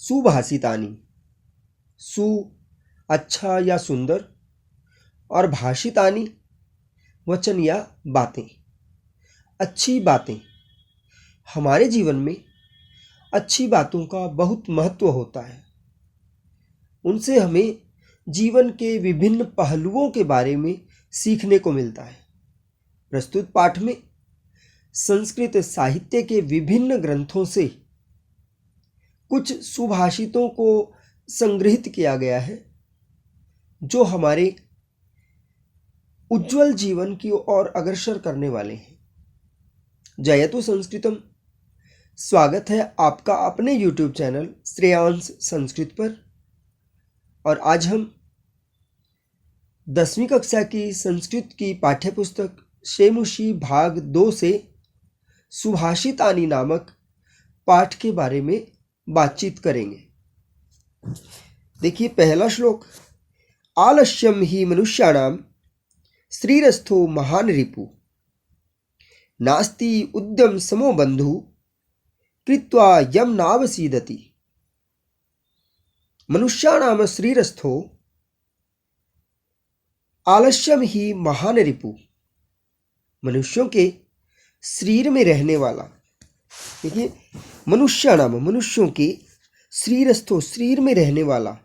सुभाषितानि, सु अच्छा या सुंदर, और भाषितानि वचन या बातें, अच्छी बातें। हमारे जीवन में अच्छी बातों का बहुत महत्व होता है। उनसे हमें जीवन के विभिन्न पहलुओं के बारे में सीखने को मिलता है। प्रस्तुत पाठ में संस्कृत साहित्य के विभिन्न ग्रंथों से कुछ सुभाषितों को संग्रहित किया गया है, जो हमारे उज्जवल जीवन की ओर अग्रसर करने वाले हैं। जयतु संस्कृतम। स्वागत है आपका अपने YouTube चैनल श्रेयांश संस्कृत पर। और आज हम 10वीं कक्षा की संस्कृत की पाठ्यपुस्तक शेमुषी भाग 2 से सुभाषितानि नामक पाठ के बारे में बातचीत करेंगे। देखिए पहला श्लोक। आलस्यम ही मनुष्याणाम श्रीरस्थो महान रिपु, नास्ति उद्यम समो बंधु, कृत्वा यम नावसीदति। मनुष्याणाम श्रीरस्थो आलस्यम ही महान रिपु। मनुष्यों के शरीर में रहने वाला, देखिए मनुष्याणाम मनुष्यों के श्रीरस्थो शरीर में रहने वाला,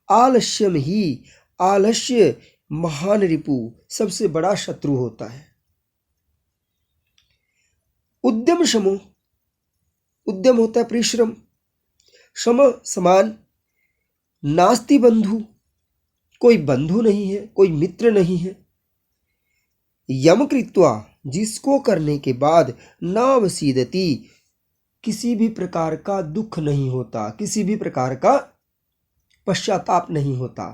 आलस्यम ही आलस्य महान रिपु सबसे बड़ा शत्रु होता है। उद्यम शमो, उद्यम होता है परिश्रम, शम समान, नास्ति बंधु कोई बंधु नहीं है, कोई मित्र नहीं है, यम कृत्वा जिसको करने के बाद नावसीदति किसी भी प्रकार का दुख नहीं होता, किसी भी प्रकार का पश्चाताप नहीं होता।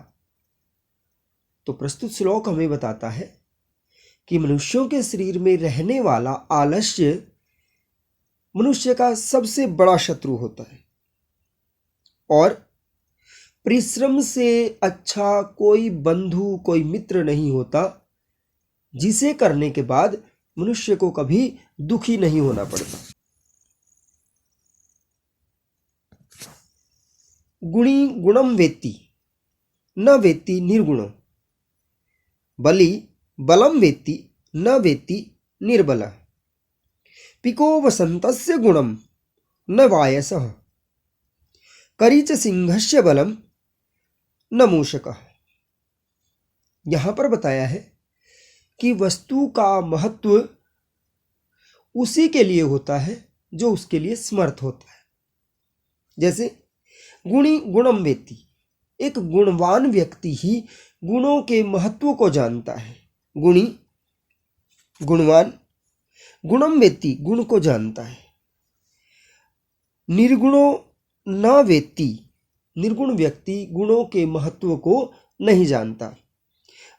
तो प्रस्तुत श्लोक हमें बताता है कि मनुष्यों के शरीर में रहने वाला आलस्य मनुष्य का सबसे बड़ा शत्रु होता है, और परिश्रम से अच्छा कोई बंधु कोई मित्र नहीं होता, जिसे करने के बाद मनुष्य को कभी दुखी नहीं होना पड़ता। गुणी गुणम वेत्ति न वेत्ति निर्गुणो, बली बलम वेत्ति न वेत्ति निर्बला, पिको वसंतस्य गुणम न वायसः, करीच सिंहस्य बलम न मूषकः। यहाँ पर बताया है कि वस्तु का महत्व उसी के लिए होता है जो उसके लिए समर्थ होता है। जैसे गुणी गुणम वेत्ति, एक गुणवान व्यक्ति ही गुणों के महत्व को जानता है। गुणी गुणवान, गुणम वेत्ति गुण को जानता है। निर्गुणो न वेत्ति, निर्गुण व्यक्ति गुणों के महत्व को नहीं जानता।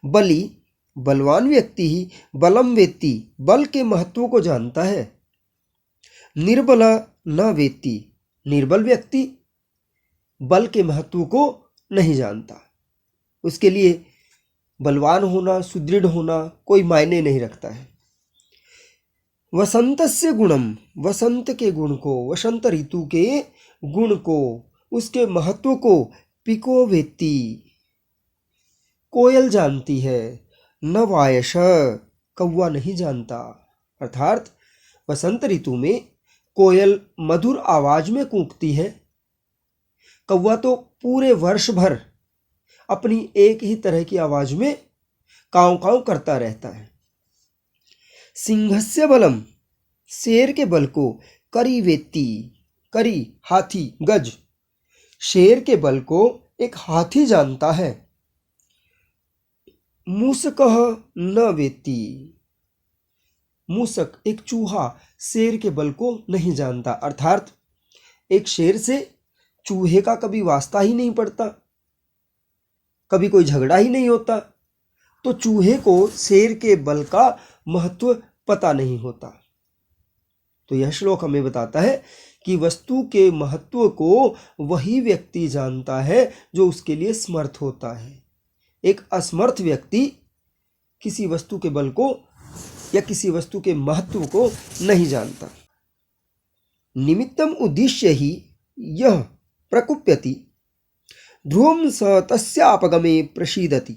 बली बलवान व्यक्ति ही बलम वेत्ति बल के महत्व को जानता है। निर्बला न वेत्ति, निर्बल व्यक्ति बल के महत्व को नहीं जानता। उसके लिए बलवान होना सुदृढ़ होना कोई मायने नहीं रखता है। वसंतस्य गुणम, वसंत के गुण को, वसंत ऋतु के गुण को, उसके महत्व को पिको वेत्ति कोयल जानती है, न वायश कौवा नहीं जानता। अर्थात वसंत ऋतु में कोयल मधुर आवाज में कूकती है, कौवा तो पूरे वर्ष भर अपनी एक ही तरह की आवाज में काँव काँव करता रहता है। सिंहस्य बलम, शेर के बल को करी वेत्ति, करी हाथी गज, शेर के बल को एक हाथी जानता है। मूषकः न वेत्ति, मूषक एक चूहा शेर के बल को नहीं जानता। अर्थात एक शेर से चूहे का कभी वास्ता ही नहीं पड़ता, कभी कोई झगड़ा ही नहीं होता, तो चूहे को शेर के बल का महत्व पता नहीं होता। तो यह श्लोक हमें बताता है कि वस्तु के महत्व को वही व्यक्ति जानता है जो उसके लिए समर्थ होता है। एक असमर्थ व्यक्ति किसी वस्तु के बल को या किसी वस्तु के महत्व को नहीं जानता। निमित्तम उद्देश्य ही यह प्रकुप्यति ध्रुवं स तस्यापगमे प्रसीदति।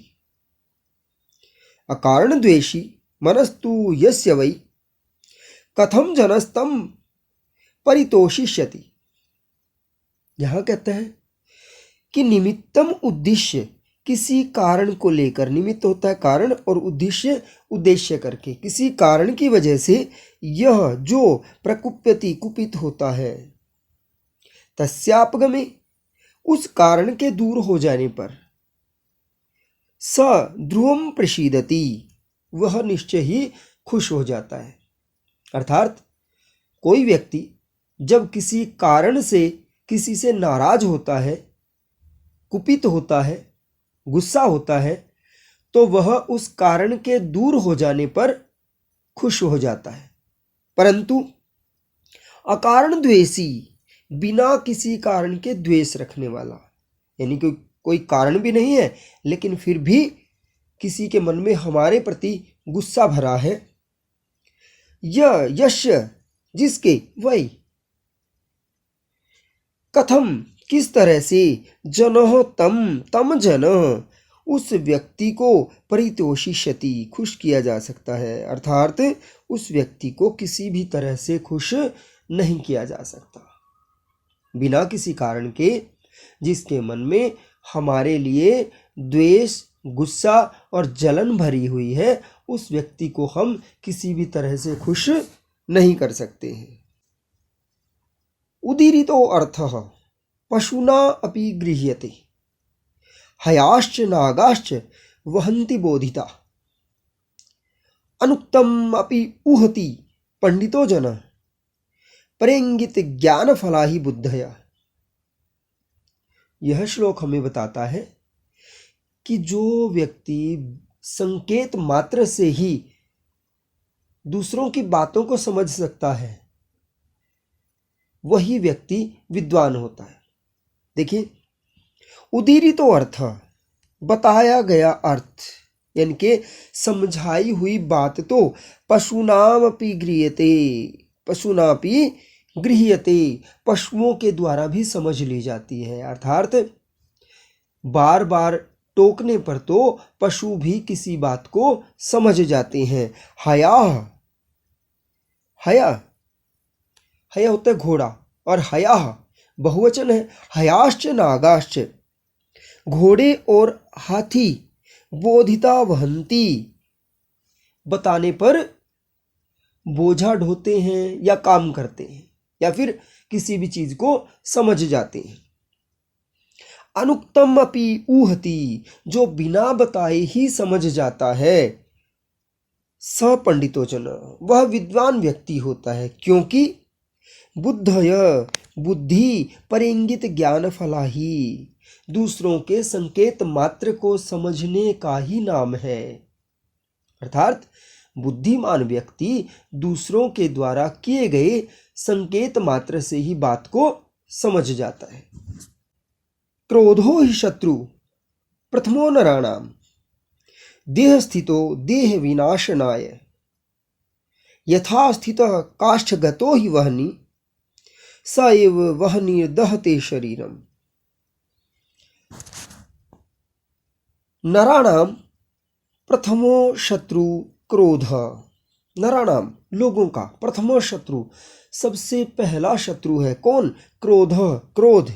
अकारणद्वेषी मनस्तु यस्य वै कथम जनस्तम परितोषिष्यति। यहाँ कहते हैं कि निमित्तम उद्देश्य, किसी कारण को लेकर, निमित्त होता है कारण और उद्देश्य उद्देश्य करके, किसी कारण की वजह से यह जो प्रकुप्यति कुपित होता है, तस्यापगमे उस कारण के दूर हो जाने पर, स ध्रुवम प्रसीदति वह निश्चय ही खुश हो जाता है। अर्थात कोई व्यक्ति जब किसी कारण से किसी से नाराज होता है, कुपित होता है, गुस्सा होता है, तो वह उस कारण के दूर हो जाने पर खुश हो जाता है। परंतु अकारण द्वेषी, बिना किसी कारण के द्वेष रखने वाला, यानी कि कोई कारण भी नहीं है लेकिन फिर भी किसी के मन में हमारे प्रति गुस्सा भरा है, यह यश जिसके वही कथम किस तरह से जनः तम जन उस व्यक्ति को परितोषिष्यति खुश किया जा सकता है। अर्थात उस व्यक्ति को किसी भी तरह से खुश नहीं किया जा सकता बिना किसी कारण के, जिसके मन में हमारे लिए द्वेष, गुस्सा और जलन भरी हुई है, उस व्यक्ति को हम किसी भी तरह से खुश नहीं कर सकते हैं। उदीरितो अर्थः पशुना अपि गृह्यते हयाश्च नागाश्च वहन्ति बोधिता अनुक्तम अपि उहति पंडितो जनः परेंगित ज्ञान फला ही बुद्धया। यह श्लोक हमें बताता है कि जो व्यक्ति संकेत मात्र से ही दूसरों की बातों को समझ सकता है, वही व्यक्ति विद्वान होता है। देखिए, उदीरितो अर्थ, बताया गया अर्थ, यानी कि समझाई हुई बात तो पशुनामपि गृह्यते, पशुनापि गृह्यते, पशुओं के द्वारा भी समझ ली जाती है। अर्थात बार बार टोकने पर तो पशु भी किसी बात को समझ जाते हैं। हया, हया हया होता है घोड़ा, और हया बहुवचन है। हयाश्च नागाश्च, घोड़े और हाथी बोधिता वहंती, बताने पर बोझा ढोते हैं या काम करते हैं या फिर किसी भी चीज को समझ जाते हैं। अनुक्तम अपि ऊहति, जो बिना बताए ही समझ जाता है, स पंडितोचन, वह विद्वान व्यक्ति होता है, क्योंकि बुद्धय, बुद्धि परेंगित ज्ञान फला ही, दूसरों के संकेत मात्र को समझने का ही नाम है। अर्थात बुद्धिमान व्यक्ति दूसरों के द्वारा किए गए संकेत मात्र से ही बात को समझ जाता है। क्रोधो ही शत्रु प्रथमो नराणाम देह स्थितो देह विनाशनाय यथा स्थितः काष्ठगतो ही वह्नि स एव वह्नि दहते शरीरम। नराणाम प्रथमो शत्रु क्रोध, नराणाम लोगों का प्रथमो शत्रु सबसे पहला शत्रु है कौन? क्रोध, क्रोध।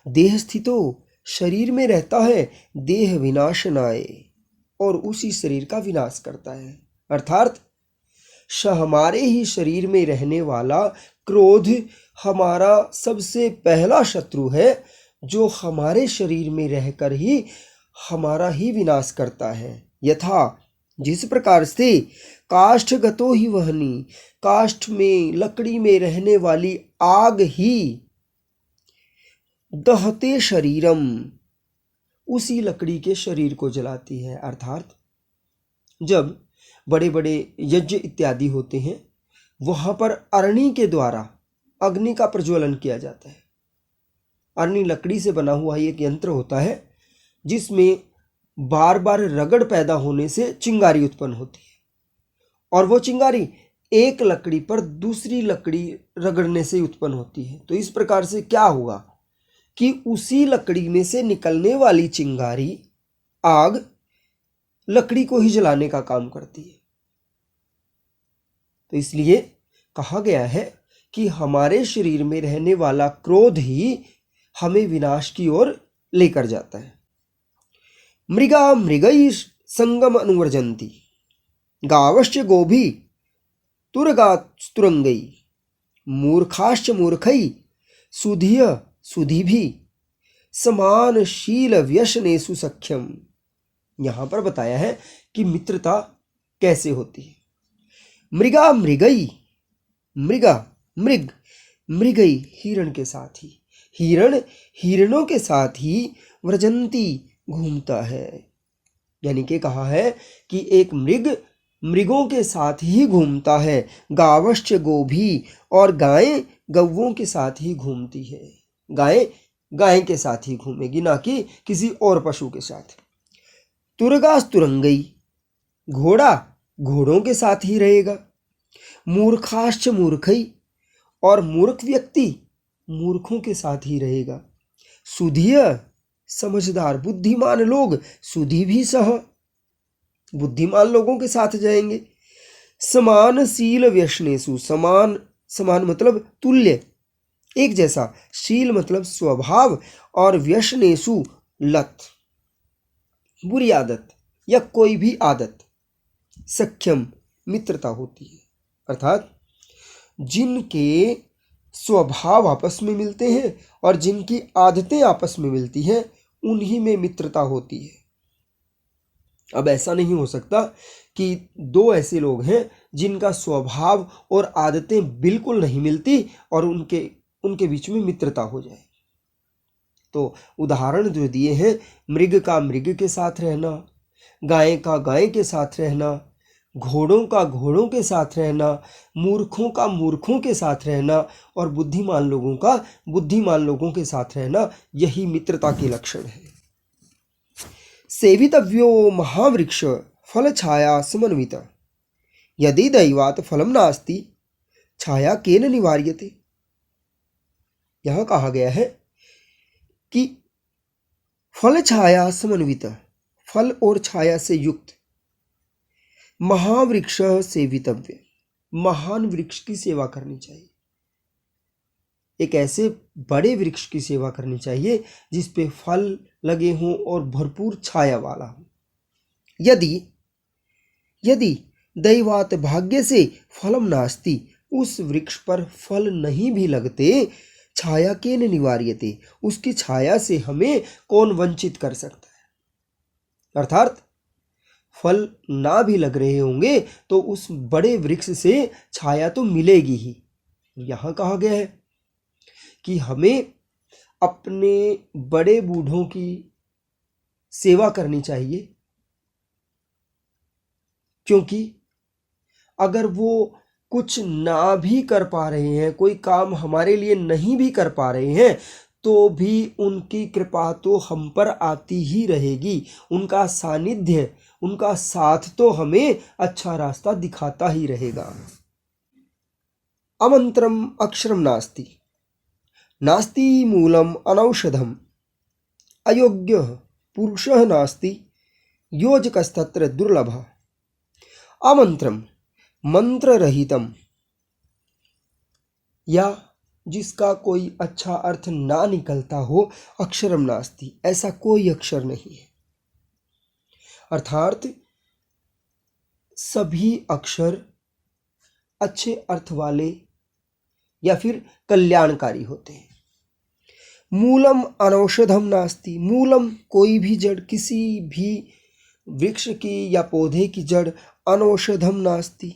देह स्थितो, शरीर में रहता है, देह विनाशनाय, और उसी शरीर का विनाश करता है। अर्थात हमारे ही शरीर में रहने वाला क्रोध हमारा सबसे पहला शत्रु है, जो हमारे शरीर में रहकर ही हमारा ही विनाश करता है। यथा, जिस प्रकार से काष्ठगतो ही वह्नि, काष्ठ में, लकड़ी में रहने वाली आग ही दहते शरीरम, उसी लकड़ी के शरीर को जलाती है। अर्थात जब बड़े बड़े यज्ञ इत्यादि होते हैं, वहां पर अरणी के द्वारा अग्नि का प्रज्वलन किया जाता है। अरणी लकड़ी से बना हुआ एक यंत्र होता है, जिसमें बार बार रगड़ पैदा होने से चिंगारी उत्पन्न होती है, और वो चिंगारी एक लकड़ी पर दूसरी लकड़ी रगड़ने से उत्पन्न होती है। तो इस प्रकार से क्या हुआ कि उसी लकड़ी में से निकलने वाली चिंगारी, आग, लकड़ी को ही जलाने का काम करती है। तो इसलिए कहा गया है कि हमारे शरीर में रहने वाला क्रोध ही हमें विनाश की ओर लेकर जाता है। मृगा मृगै संगम अनुवर्जन्ति, गावश्च गोभी तुरगास्तुरंगै, मूर्खाश्च मूर्खै सुधिय सुधिभिः, समान शील व्यसनेषु सख्यम। यहाँ पर बताया है कि मित्रता कैसे होती है। मृगा मृगई, मृगा मृग, मृगई हिरण के साथ ही, हिरण हिरणों के साथ ही व्रजंती घूमता है। यानी कि कहा है कि एक मृग मृगों के साथ ही घूमता है। गावश्च गोभी, और गायें गौओं के साथ ही घूमती है। गाय गाय के साथ ही घूमेगी, ना कि किसी और पशु के साथ। तुरगास्तुरंगई, घोड़ा घोड़ों के साथ ही रहेगा। मूर्खाश्च मूर्खई, और मूर्ख व्यक्ति मूर्खों के साथ ही रहेगा। सुधिय, समझदार बुद्धिमान लोग सुधि भी सह, बुद्धिमान लोगों के साथ जाएंगे। समानशील व्यसनेषु, समान समान मतलब तुल्य, एक जैसा, शील मतलब स्वभाव, और व्यसनेषु लत, बुरी आदत या कोई भी आदत, सख्यम मित्रता होती है। अर्थात जिनके स्वभाव आपस में मिलते हैं और जिनकी आदतें आपस में मिलती हैं, उन्हीं में मित्रता होती है। अब ऐसा नहीं हो सकता कि दो ऐसे लोग हैं जिनका स्वभाव और आदतें बिल्कुल नहीं मिलती और उनके बीच में मित्रता हो जाए। तो उदाहरण जो दिए हैं, मृग का मृग के साथ रहना, गाय का गाय के साथ रहना, घोड़ों का घोड़ों के साथ रहना, मूर्खों का मूर्खों के साथ रहना, और बुद्धिमान लोगों का बुद्धिमान लोगों के साथ रहना, यही मित्रता के लक्षण है। सेवितव्यो महावृक्ष फल छाया समन्वित, यदि दैवात फलम नास्ति छाया केन निवार्यते। यह कहा गया है कि फल छाया समन्वित, फल और छाया से युक्त महावृक्ष सेवितव्य, महान वृक्ष की सेवा करनी चाहिए। एक ऐसे बड़े वृक्ष की सेवा करनी चाहिए जिस पे फल लगे हों और भरपूर छाया वाला हो। यदि यदि दैवात भाग्य से फलम नास्ति, उस वृक्ष पर फल नहीं भी लगते, छाया के न निवार्यते, उसकी छाया से हमें कौन वंचित कर सकता है। अर्थात फल ना भी लग रहे होंगे तो उस बड़े वृक्ष से छाया तो मिलेगी ही। यहाँ कहा गया है कि हमें अपने बड़े बूढ़ों की सेवा करनी चाहिए, क्योंकि अगर वो कुछ ना भी कर पा रहे हैं, कोई काम हमारे लिए नहीं भी कर पा रहे हैं, तो भी उनकी कृपा तो हम पर आती ही रहेगी। उनका सानिध्य, उनका साथ तो हमें अच्छा रास्ता दिखाता ही रहेगा। अमंत्रम अक्षरम नास्ति, नास्ति मूलम अनौषधम, अयोग्य पुरुषः नास्ति योजकस्तत्र दुर्लभः। अमंत्रम मंत्र रहितम, या जिसका कोई अच्छा अर्थ ना निकलता हो, अक्षरम नास्ति, ऐसा कोई अक्षर नहीं है। अर्थात सभी अक्षर अच्छे अर्थ वाले या फिर कल्याणकारी होते हैं। मूलम अनौषधम नास्ति, मूलम कोई भी जड़, किसी भी वृक्ष की या पौधे की जड़, अनौषधम नास्ति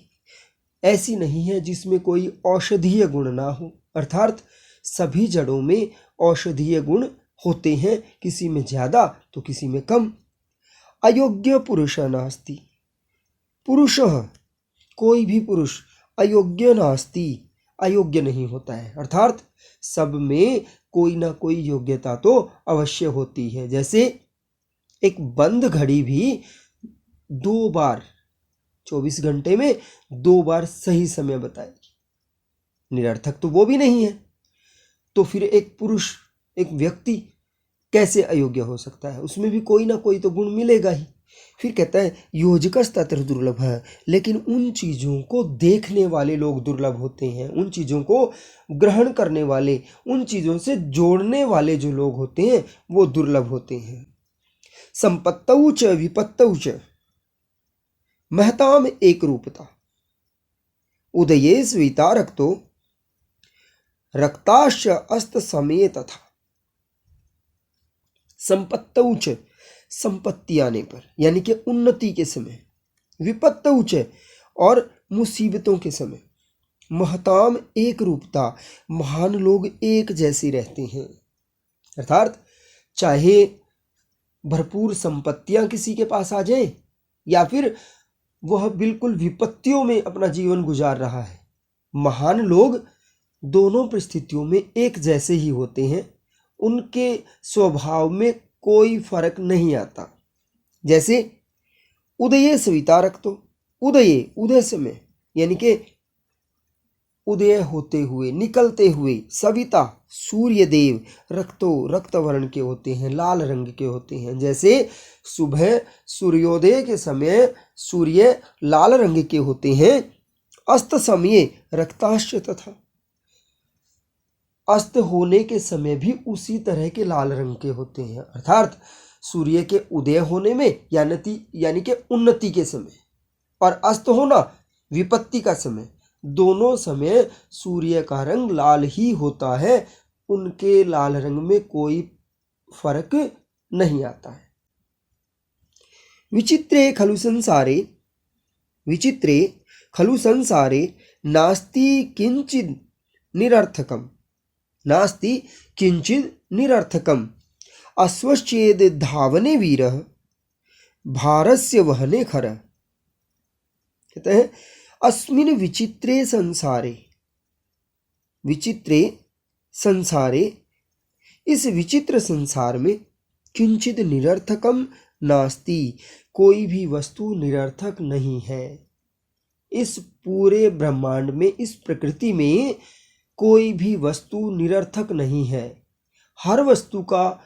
ऐसी नहीं है जिसमें कोई औषधीय गुण ना हो। अर्थात सभी जड़ों में औषधीय गुण होते हैं, किसी में ज़्यादा तो किसी में कम। अयोग्य पुरुष नास्ति, पुरुष कोई भी पुरुष अयोग्य नास्ति, अयोग्य नहीं होता है। अर्थात सब में कोई ना कोई योग्यता तो अवश्य होती है। जैसे एक बंद घड़ी भी 2 बार 24 घंटे में 2 बार सही समय बताएगी, निरर्थक तो वो भी नहीं है। तो फिर एक पुरुष, एक व्यक्ति कैसे अयोग्य हो सकता है, उसमें भी कोई ना कोई तो गुण मिलेगा ही। फिर कहता है योजकस्तत्र दुर्लभ है, लेकिन उन चीज़ों को देखने वाले लोग दुर्लभ होते हैं, उन चीज़ों को ग्रहण करने वाले, उन चीज़ों से जोड़ने वाले जो लोग होते हैं वो दुर्लभ होते हैं। संपत्तौ च विपत्तौ च महताम एक रूपता, उदये स्वीता रक्तो रक्ताश्च अस्त समय तथा। संपत्तौ च संपत्ति आने पर यानी कि उन्नति के समय, विपत्तौ च और मुसीबतों के समय, महताम एक रूपता महान लोग एक जैसे रहते हैं। अर्थात चाहे भरपूर संपत्तियां किसी के पास आ जाएं या फिर वह बिल्कुल विपत्तियों में अपना जीवन गुजार रहा है, महान लोग दोनों परिस्थितियों में एक जैसे ही होते हैं, उनके स्वभाव में कोई फर्क नहीं आता। जैसे उदये सविता रक्तो, उदये उदय समय यानी कि उदय होते हुए, निकलते हुए, सविता सूर्य देव रक्तो रक्त वर्ण के होते हैं, लाल रंग के होते हैं। जैसे सुबह सूर्योदय के समय सूर्य लाल रंग के होते हैं, अस्त समय रक्ताश्च तथा, अस्त होने के समय भी उसी तरह के लाल रंग के होते हैं। अर्थात सूर्य के उदय होने में यानी कि उन्नति के समय और अस्त होना विपत्ति का समय, दोनों समय सूर्य का रंग लाल ही होता है, उनके लाल रंग में कोई फर्क नहीं आता है। विचित्रे खलु संसारे नास्ति किंचिद निरर्थकम अश्वश्चेद धावने वीरः भारस्य वहने खरः। कहते हैं अस्मिन् विचित्रे संसारे इस विचित्र संसार में किंचिद निरर्थकम नास्ति, कोई भी वस्तु निरर्थक नहीं है। इस पूरे ब्रह्मांड में, इस प्रकृति में कोई भी वस्तु निरर्थक नहीं है। हर वस्तु का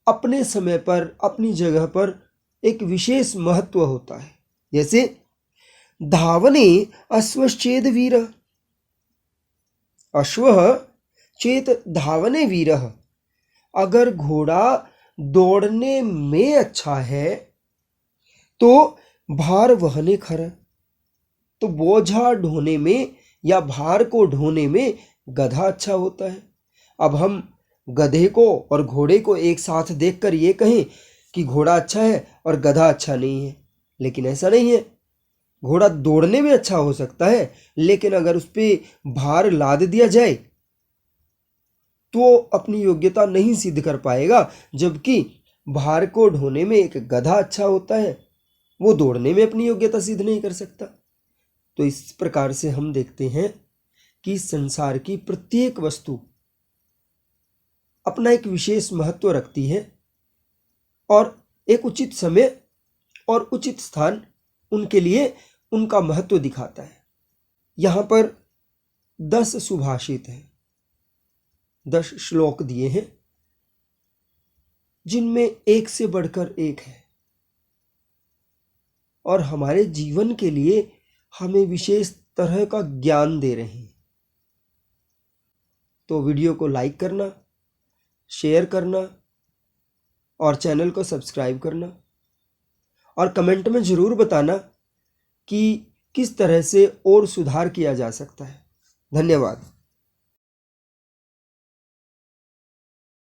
अपने समय पर, अपनी जगह पर एक विशेष महत्व होता है। जैसे धावने अश्वश्चेद वीरः, अश्वः चेत धावने वीरः, अगर घोड़ा दौड़ने में अच्छा है तो भार वहने खरः, तो बोझा ढोने में या भार को ढोने में गधा अच्छा होता है। अब हम गधे को और घोड़े को एक साथ देखकर ये कहें कि घोड़ा अच्छा है और गधा अच्छा नहीं है, लेकिन ऐसा नहीं है। घोड़ा दौड़ने में अच्छा हो सकता है, लेकिन अगर उस पर भार लाद दिया जाए तो अपनी योग्यता नहीं सिद्ध कर पाएगा, जबकि भार को ढोने में एक गधा अच्छा होता है, वो दौड़ने में अपनी योग्यता सिद्ध नहीं कर सकता। तो इस प्रकार से हम देखते हैं कि संसार की प्रत्येक वस्तु अपना एक विशेष महत्व रखती है और एक उचित समय और उचित स्थान उनके लिए उनका महत्व दिखाता है। यहाँ पर 10 सुभाषित हैं, 10 श्लोक दिए हैं, जिनमें एक से बढ़कर एक है और हमारे जीवन के लिए हमें विशेष तरह का ज्ञान दे रहे हैं। तो वीडियो को लाइक करना, शेयर करना और चैनल को सब्सक्राइब करना और कमेंट में ज़रूर बताना कि किस तरह से और सुधार किया जा सकता है। धन्यवाद।